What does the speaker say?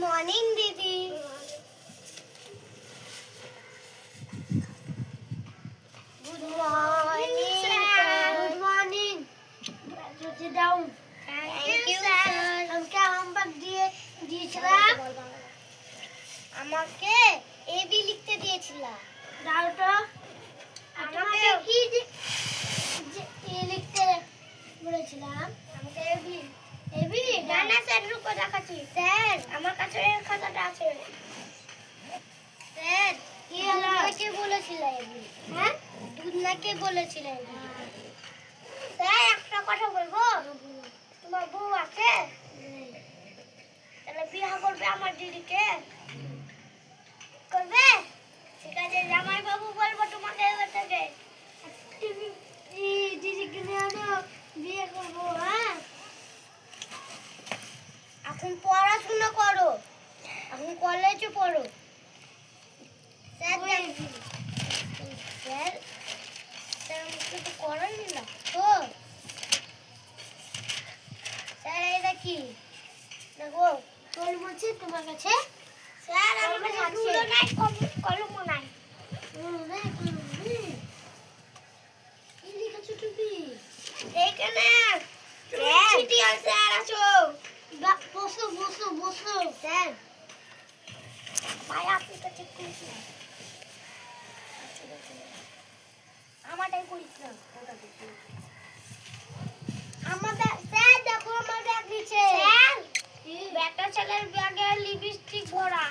Morning দিদি। Good morning sir. Good morning. Sit down. Thank you sir. আমাকে homework দিয়েছিলাম। আমাকে এবি লিখতে দিয়েছিলা। দাও তো। আমাকে কি লিখতে বলেছিলাম? আমাকে এবি না না স্যার, রুকো দেখাচ্ছি। স্যার আমার কাছে এই খাতাটা আছে। স্যার কি হলো? কে বলেছিল এবি? হ্যাঁ, দুধনাকে বলেছিল এবি। স্যার একটা কথা বলবো? তোমার বউ আছে? তাহলে বিয়ে করবে আমার দিদিকে? করবে? ঠিক আছে, জামাই বাবু বলবো তোমাকে থেকে দিদিকে নিয়ে বিয়ে করবো। হ্যাঁ, এখন পড়াশোনা করো, এখন কলেজে পড়ো। স্যার স্যার স্যার আমাকে তো করানি না তো। স্যার এটা কি? দেখো কলম আছে তোমার কাছে? স্যার আমার কাছে তুলো নাই, কলমও নাই। কি লিখেছো তুমি এইখানে? চিঠিয়াল স্যার আছো? বসো বসো বসো। স্যার ভাই আপনি তো ঠিক করেছিলেন, আমারটাই করেছিলাম। আমার ব্যাগ স্যার দেখো, আমার ব্যাগ নিচে। স্যার ব্যাগটা ছেলের ব্যাগে লিপস্টিক ভরা।